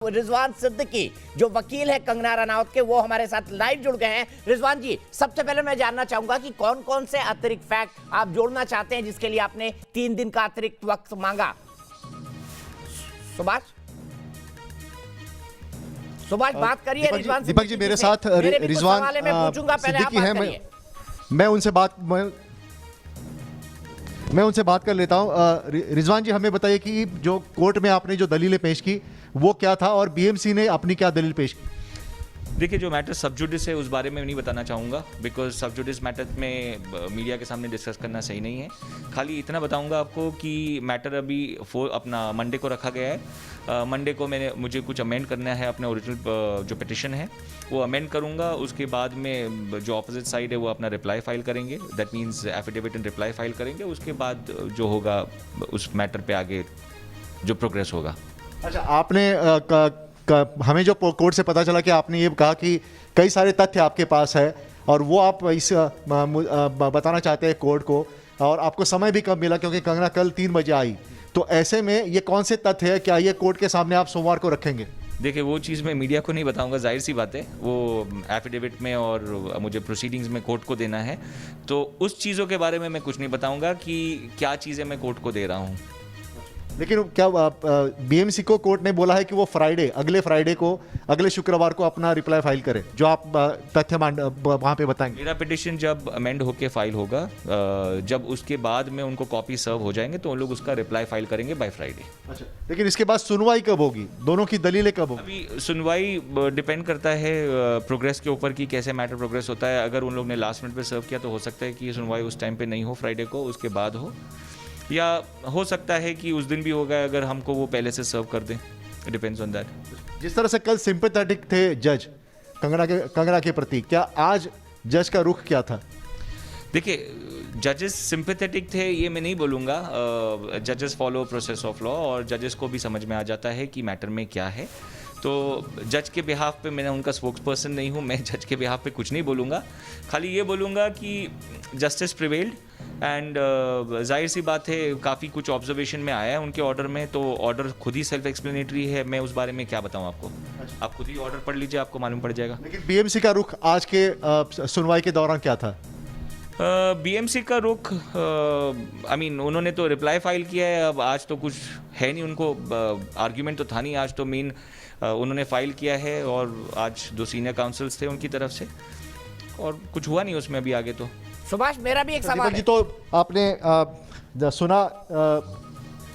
रिजवान सिद्दीकी जो वकील है कंगना रनौत के, वो हमारे साथ लाइव जुड़ गए हैं। रिजवान जी, सबसे पहले मैं जानना चाहूंगा कि कौन कौन से अतिरिक्त फैक्ट आप जोड़ना चाहते हैं जिसके लिए आपने 3 दिन का अतिरिक्त वक्त मांगा। सुभाष बात करिए। रिजवान दीपक जी मेरे साथ रिजवान सिद्दीकी है। मैं उनसे बात कर लेता हूं। रिजवान जी, हमें बताइए कि जो कोर्ट में आपने जो दलीलें पेश की वो क्या था और बीएमसी ने अपनी क्या दलील पेश की? देखिए, जो मैटर सब जुडिस है उस बारे में नहीं बताना चाहूँगा, बिकॉज सब जुडिस मैटर में मीडिया के सामने डिस्कस करना सही नहीं है। खाली इतना बताऊँगा आपको कि मैटर अभी अपना मंडे को रखा गया है। मंडे को मुझे कुछ अमेंड करना है, अपने ओरिजिनल जो पिटिशन है वो अमेंड करूँगा। उसके बाद में जो अपोजिट साइड है वो अपना रिप्लाई फाइल करेंगे, that means affidavit and reply file करेंगे। उसके बाद जो होगा उस मैटर पे आगे जो प्रोग्रेस होगा। अच्छा, आपने हमें जो कोर्ट से पता चला कि आपने ये कहा कि कई सारे तथ्य आपके पास है और वो आप इस बताना चाहते हैं कोर्ट को, और आपको समय भी कम मिला क्योंकि कंगना कल 3 बजे आई। तो ऐसे में ये कौन से तथ्य है, क्या ये कोर्ट के सामने आप सोमवार को रखेंगे? देखिए, वो चीज़ मैं मीडिया को नहीं बताऊंगा, जाहिर सी बात है। वो एफिडेविट में और मुझे प्रोसीडिंग्स में कोर्ट को देना है, तो उस चीज़ों के बारे में मैं कुछ नहीं बताऊंगा कि क्या चीज़ें मैं कोर्ट को दे रहा हूँ। लेकिन क्या बीएमसी को कोर्ट ने बोला है कि वो अगले फ्राइडे को, अगले शुक्रवार को अपना रिप्लाई फाइल करे, जो आप तथ्य वहाँ पे बताएंगे? मेरा पिटिशन जब अमेंड होके फाइल होगा, जब उसके बाद में उनको कॉपी सर्व हो जाएंगे तो उन लोग उसका रिप्लाई फाइल करेंगे बाय फ्राइडे। अच्छा, लेकिन इसके बाद सुनवाई कब होगी? दोनों की दलीलें कब होगी? अभी सुनवाई डिपेंड करता है प्रोग्रेस के ऊपर कि कैसे मैटर प्रोग्रेस होता है। अगर उन लोग ने लास्ट मिनट पे सर्व किया तो हो सकता है कि सुनवाई उस टाइम पे नहीं हो, फ्राइडे को, उसके बाद हो, या हो सकता है कि उस दिन भी होगा अगर हमको वो पहले से सर्व कर दें। It depends on that. जिस तरह से कल सिंपैथेटिक थे जज कंगना के प्रति, क्या आज जज का रुख क्या था? देखिए, जजेस सिंपैथेटिक थे ये मैं नहीं बोलूँगा। जजेस फॉलो प्रोसेस ऑफ लॉ और जजेस को भी समझ में आ जाता है कि मैटर में क्या है। तो जज के बिहाफ पे, मैं उनका स्पोक्स पर्सन नहीं हूँ, मैं जज के बिहाफ पे कुछ नहीं बोलूँगा। खाली ये बोलूँगा कि जस्टिस प्रिवेल्ड एंड जाहिर सी बात है काफ़ी कुछ ऑब्जर्वेशन में आया है उनके ऑर्डर में, तो ऑर्डर खुद ही सेल्फ एक्सप्लेनेटरी है। मैं उस बारे में क्या बताऊँ आपको? आप खुद ही ऑर्डर पढ़ लीजिए, आपको मालूम पड़ जाएगा। लेकिन बीएमसी का रुख आज के सुनवाई के दौरान क्या था? बीएमसी का रुख, उन्होंने तो रिप्लाई फाइल किया है। अब आज तो कुछ है नहीं, उनको आर्ग्यूमेंट तो था नहीं आज तो। मेन उन्होंने फाइल किया है और आज 2 सीनियर काउंसिल्स थे उनकी तरफ से, और कुछ हुआ नहीं उसमें अभी आगे। तो सुभाष, मेरा भी एक सवाल है। तो आपने सुना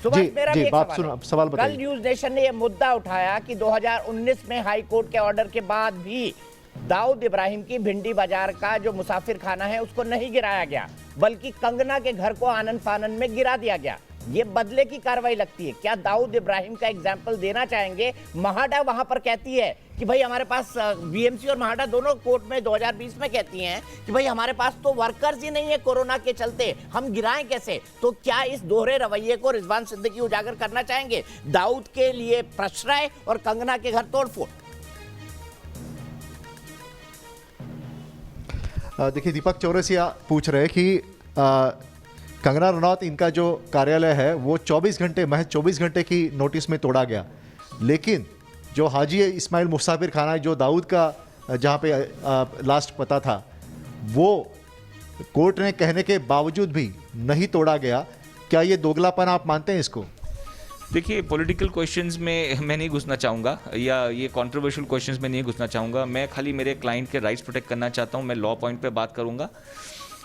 सुभाष, मेरा भी एक सवाल बताइए। कल न्यूज नेशन ने यह मुद्दा उठाया कि 2019 में हाई कोर्ट के ऑर्डर के बाद भी दाऊद इब्राहिम की भिंडी बाजार का जो मुसाफिर खाना है उसको नहीं गिराया गया, बल्कि कंगना के घर को आनन फानन में गिरा दिया गया। ये बदले की कार्रवाई लगती है। क्या दाऊद इब्राहिम का एग्जाम्पल देना चाहेंगे? महाडा वहां पर कहती है कि भाई हमारे पास, बीएमसी और महाडा दोनों कोर्ट में 2020 में कहती हैं कि भाई हमारे पास तो वर्कर्स ही नहीं है कोरोना के चलते, हम गिराएं कैसे? तो क्या इस दोहरे रवैये को रिजवान सिद्दीकी उजागर करना चाहेंगे? दाऊद के लिए प्रश्रय और कंगना के घर तोड़फोड़। देखिए, दीपक चौरसिया पूछ रहे कि कंगना रनौत, इनका जो कार्यालय है वो महज 24 घंटे की नोटिस में तोड़ा गया, लेकिन जो हाजी इस्माइल मुसाफिर खाना जो दाऊद का जहाँ पे लास्ट पता था, वो कोर्ट ने कहने के बावजूद भी नहीं तोड़ा गया। क्या ये दोगलापन आप मानते हैं इसको? देखिए, पॉलिटिकल क्वेश्चंस में मैं नहीं घुसना चाहूँगा, या ये कंट्रोवर्शियल क्वेश्चंस में नहीं घुसना चाहूँगा। मैं खाली मेरे क्लाइंट के राइट्स प्रोटेक्ट करना चाहता हूँ। मैं लॉ पॉइंट पे बात करूँगा।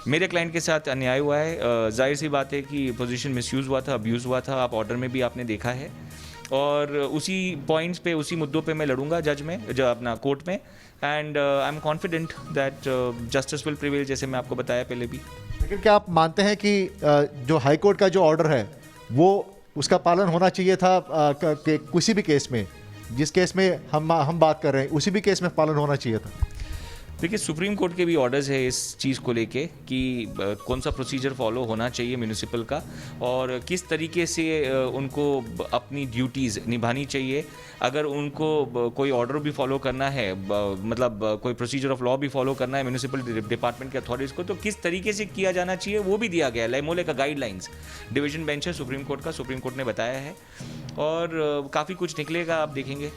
मेरे क्लाइंट के साथ अन्याय हुआ है, जाहिर सी बात है कि पोजीशन मिसयूज़ हुआ था, अब्यूज़ हुआ था। आप ऑर्डर में भी आपने देखा है, और उसी पॉइंट्स पे, उसी मुद्दों पे मैं लड़ूंगा जज में, जो अपना कोर्ट में, and I am confident that justice will prevail, जैसे मैं आपको बताया पहले भी। लेकिन क्या आप मानते हैं कि जो हाई कोर्ट का जो ऑर्डर है वो उसका पालन होना चाहिए था किसी भी केस में, जिस केस में हम बात कर रहे हैं उसी भी केस में पालन होना चाहिए था? देखिए, सुप्रीम कोर्ट के भी ऑर्डर्स है इस चीज़ को लेके कि कौन सा प्रोसीजर फॉलो होना चाहिए म्यूनिसिपल का, और किस तरीके से उनको अपनी ड्यूटीज़ निभानी चाहिए। अगर उनको कोई ऑर्डर भी फॉलो करना है, मतलब कोई प्रोसीजर ऑफ लॉ भी फॉलो करना है म्यूनिसिपल डिपार्टमेंट के अथॉरिटीज़ को, तो किस तरीके से किया जाना चाहिए वो भी दिया गया है। लाइमोले का गाइडलाइंस डिवीजन बेंच है सुप्रीम कोर्ट का, सुप्रीम कोर्ट ने बताया है। और काफ़ी कुछ निकलेगा, आप देखेंगे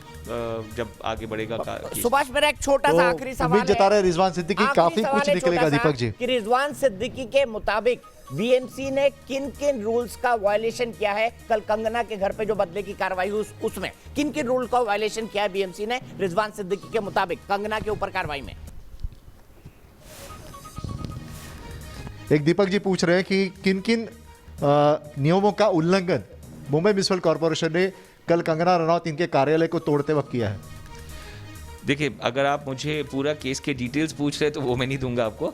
जब आगे बढ़ेगा केस। सुभाष, मेरा एक छोटा सा आखिरी सवाल उम्मीद जता रहे रिजवान सिद्दीकी आखिरी काफी सवाल कुछ है निकलेगा छोटा सा, दीपक जी। कि रिजवान सिद्दीकी के मुताबिक बीएमसी ने किन किन रूल्स का वायलेशन किया है? कल कंगना के घर पे जो बदले की कार्रवाई हुई उसमें किन किन रूल का वायलेशन किया है बीएमसी ने रिजवान सिद्दीकी के मुताबिक कंगना के ऊपर कार्रवाई में? एक दीपक जी पूछ रहे हैं कि किन किन नियमों का उल्लंघन मुंबई म्युनिसिपल कॉर्पोरेशन ने कल कंगना रनौत इनके कार्यालय को तोड़ते वक्त किया है। देखिए, अगर आप मुझे पूरा केस के डिटेल्स पूछ रहे हैं तो वो मैं नहीं दूंगा आपको,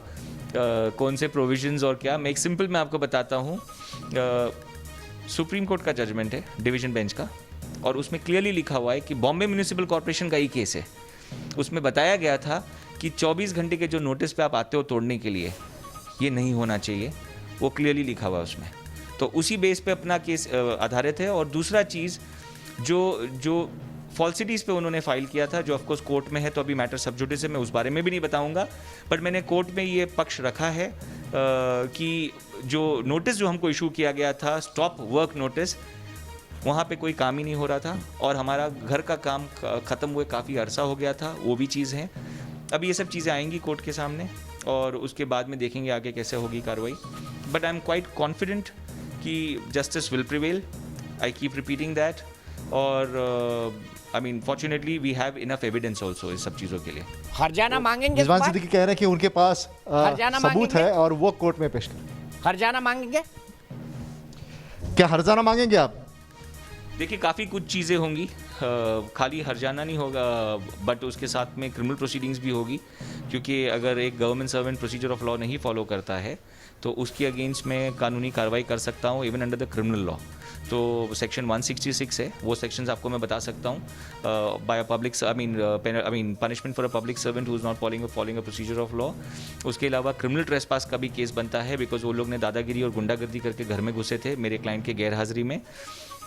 कौन से प्रोविजंस और क्या। मैं एक सिंपल मैं आपको बताता हूँ। सुप्रीम कोर्ट का जजमेंट है डिवीजन बेंच का, और उसमें क्लियरली लिखा हुआ है कि बॉम्बे म्युनिसिपल कॉर्पोरेशन का ही केस है। उसमें बताया गया था कि 24 घंटे के जो नोटिस पे आप आते हो तोड़ने के लिए, ये नहीं होना चाहिए, वो क्लियरली लिखा हुआ है उसमें। तो उसी बेस पे अपना केस आधारित है। और दूसरा चीज़ जो फॉल्सिटीज़ पे उन्होंने फाइल किया था, जो ऑफकोर्स कोर्ट में है, तो अभी मैटर सब जुडिस है, मैं उस बारे में भी नहीं बताऊंगा, बट मैंने कोर्ट में ये पक्ष रखा है कि जो नोटिस जो हमको इशू किया गया था, स्टॉप वर्क नोटिस, वहाँ पे कोई काम ही नहीं हो रहा था और हमारा घर का काम ख़त्म हुए काफ़ी अरसा हो गया था, वो भी चीज़ है। अब ये सब चीज़ें आएंगी कोर्ट के सामने और उसके बाद में देखेंगे आगे कैसे होगी कार्रवाई। But I am quite confident कि justice will prevail, I keep repeating that. और I mean fortunately we have enough evidence also इस सब चीज़ों के लिए। हरजाना मांगेंगे? रिजवान सिद्दीकी कह रहे हैं कि उनके पास हरजाना सबूत मांगेंगे? है और वो कोर्ट में पेश करें। हरजाना मांगेंगे? क्या हरजाना मांगेंगे आप? देखिए, काफ़ी कुछ चीज़ें होंगी, खाली हरजाना नहीं होगा, बट उसके साथ में क्रिमिनल प्रोसीडिंग्स भी होगी, क्योंकि अगर एक government servant procedure of law नहीं फॉलो करता है तो उसके अगेंस्ट में कानूनी कार्रवाई कर सकता हूँ, even under the criminal law. तो सेक्शन 166 है, वो सेक्शंस आपको मैं बता सकता हूँ। By a public I mean punishment for a public servant who is not following a procedure of law. उसके अलावा क्रिमिनल ट्रेसपास का भी केस बनता है, बिकॉज वो लोग ने दादागिरी और गुंडागर्दी करके घर में घुसे थे मेरे क्लाइंट के गैरहाजिरी में,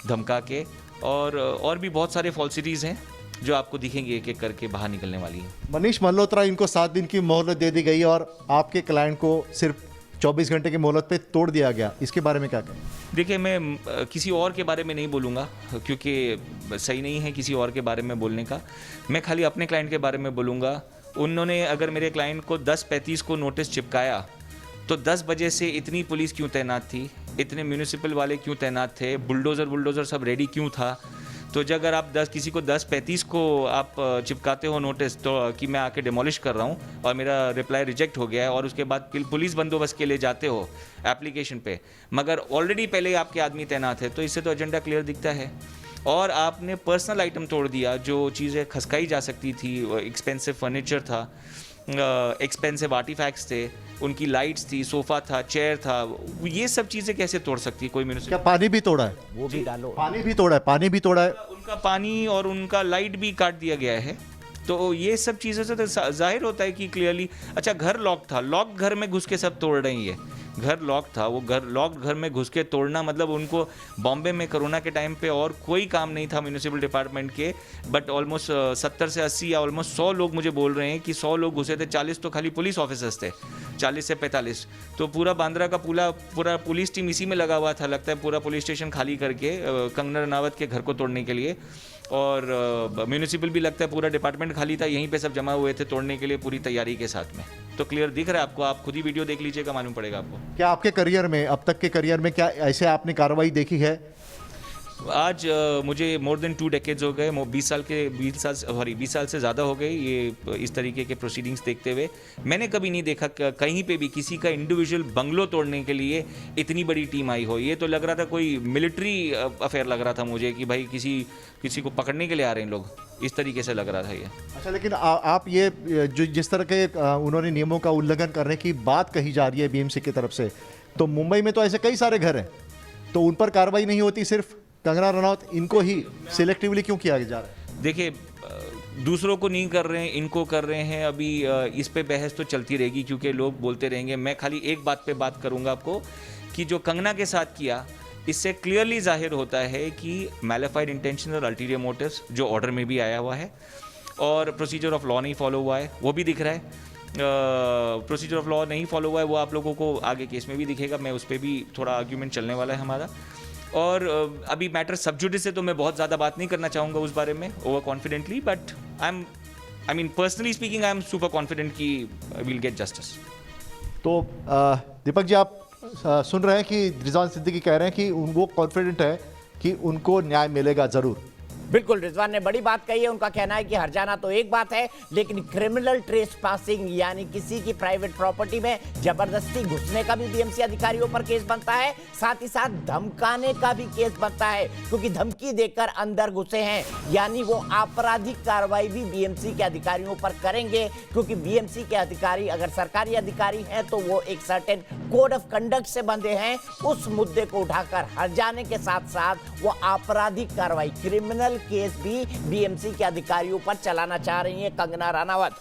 धमका के, और भी बहुत सारे फॉल्सिटीज़ हैं जो आपको दिखेंगे एक एक करके बाहर निकलने वाली हैं। मनीष मल्होत्रा, इनको 7 दिन की मोहलत दे दी गई और आपके क्लाइंट को सिर्फ 24 घंटे की मोहलत पे तोड़ दिया गया, इसके बारे में क्या कहें? देखिए, मैं किसी और के बारे में नहीं बोलूँगा क्योंकि सही नहीं है किसी और के बारे में बोलने का। मैं खाली अपने क्लाइंट के बारे में बोलूँगा। उन्होंने अगर मेरे क्लाइंट को 10:35 को नोटिस चिपकाया तो 10 बजे से इतनी पुलिस क्यों तैनात थी, इतने म्यूनिसिपल वाले क्यों तैनात थे, बुलडोज़र सब रेडी क्यों था? तो जब अगर आप किसी को 10:35 को आप चिपकाते हो नोटिस तो कि मैं आके डिमोलिश कर रहा हूँ और मेरा रिप्लाई रिजेक्ट हो गया है, और उसके बाद पुलिस बंदोबस्त के लिए जाते हो एप्लीकेशन पे, मगर ऑलरेडी पहले आपके आदमी तैनात है, तो इससे तो एजेंडा क्लियर दिखता है। और आपने पर्सनल आइटम तोड़ दिया, जो चीज़ें खसकाई जा सकती थी, एक्सपेंसिव फर्नीचर था, एक्सपेंसिव आर्टिफैक्ट्स थे, उनकी लाइट्स थी, सोफ़ा था, चेयर था, ये सब चीज़ें कैसे तोड़ सकती है कोई म्यूनिसिपल? क्या पानी भी तोड़ा है? वो भी डालो। पानी भी तोड़ा है, पानी भी तोड़ा है। उनका पानी और उनका लाइट भी काट दिया गया है। तो ये सब चीज़ों से तो जाहिर होता है कि क्लियरली, अच्छा घर लॉक था, लॉक घर में घुस के सब तोड़ रही है। घर लॉक था, वो घर लॉक्ड घर में घुस के तोड़ना, मतलब उनको बॉम्बे में कोरोना के टाइम पे और कोई काम नहीं था म्यूनिसिपल डिपार्टमेंट के, बट ऑलमोस्ट 70 से 80 या ऑलमोस्ट 100 लोग मुझे बोल रहे हैं कि 100 लोग घुसे थे, 40 तो खाली पुलिस ऑफिसर्स थे, 40 से 45। तो पूरा बांद्रा का पूरा पुलिस टीम इसी में लगा हुआ था, लगता है पूरा पुलिस स्टेशन खाली करके कंगना रनावत के घर को तोड़ने के लिए। और म्यूनिसिपल भी लगता है पूरा डिपार्टमेंट खाली था, यहीं पे सब जमा हुए थे तोड़ने के लिए पूरी तैयारी के साथ में। तो क्लियर दिख रहा है आपको, आप खुद ही वीडियो देख लीजिएगा, मालूम पड़ेगा आपको। क्या आपके करियर में, अब तक के करियर में, क्या ऐसे आपने कार्रवाई देखी है? आज मुझे मोर देन 2 डेकेड्स हो गए, 20 साल से ज़्यादा हो गए ये इस तरीके के प्रोसीडिंग्स देखते हुए। मैंने कभी नहीं देखा कहीं पे भी किसी का इंडिविजुअल बंगलो तोड़ने के लिए इतनी बड़ी टीम आई हो। ये तो लग रहा था कोई मिलिट्री अफेयर लग रहा था मुझे कि भाई किसी को पकड़ने के लिए आ रहे हैं लोग, इस तरीके से लग रहा था ये। अच्छा, लेकिन आप ये जो जिस तरह के उन्होंने नियमों का उल्लंघन करने की बात कही जा रही है बीएमसी की तरफ से, तो मुंबई में तो ऐसे कई सारे घर हैं, तो उन पर कार्रवाई नहीं होती, सिर्फ कंगना रनौत इनको ही सिलेक्टिवली क्यों किया जा रहा है? देखिए, दूसरों को नहीं कर रहे हैं, इनको कर रहे हैं। अभी इस पे बहस तो चलती रहेगी क्योंकि लोग बोलते रहेंगे। मैं खाली एक बात पे बात करूंगा आपको कि जो कंगना के साथ किया, इससे क्लियरली जाहिर होता है कि मैलिफाइड इंटेंशन और अल्टीरियर मोटिव्स जो ऑर्डर में भी आया हुआ है, और प्रोसीजर ऑफ लॉ नहीं फॉलो हुआ है, वो भी दिख रहा है। प्रोसीजर ऑफ लॉ नहीं फॉलो हुआ है, वो आप लोगों को आगे केस में भी दिखेगा, मैं उस पर भी थोड़ा आर्ग्यूमेंट चलने वाला है हमारा। और अभी मैटर सब जुडिस है तो मैं बहुत ज़्यादा बात नहीं करना चाहूँगा उस बारे में over confidently, but I mean personally speaking I am super confident कि विल गेट जस्टिस। तो दीपक जी, आप सुन रहे हैं कि रिजवान सिद्दीकी कह रहे हैं कि वो कॉन्फिडेंट है कि उनको न्याय मिलेगा ज़रूर। बिल्कुल, रिजवान ने बड़ी बात कही है। उनका कहना है कि हर जाना तो एक बात है, लेकिन क्रिमिनल ट्रेस पासिंग यानी किसी की प्राइवेट प्रॉपर्टी में जबरदस्ती घुसने का भी बीएमसी अधिकारियों पर केस बनता है, साथ ही साथ धमकाने का भी केस बनता है, क्योंकि धमकी देकर अंदर घुसे हैं, यानी वो आपराधिक कार्रवाई भी बीएमसी के अधिकारियों पर करेंगे, क्योंकि बीएमसी के अधिकारी अगर सरकारी अधिकारी हैं तो वो एक सर्टेन कोड ऑफ कंडक्ट से बंधे हैं। उस मुद्दे को उठाकर हर जाने के साथ साथ वो आपराधिक कार्रवाई, क्रिमिनल केस भी बीएमसी के अधिकारियों पर चलाना चाह रही है कंगना रनावत।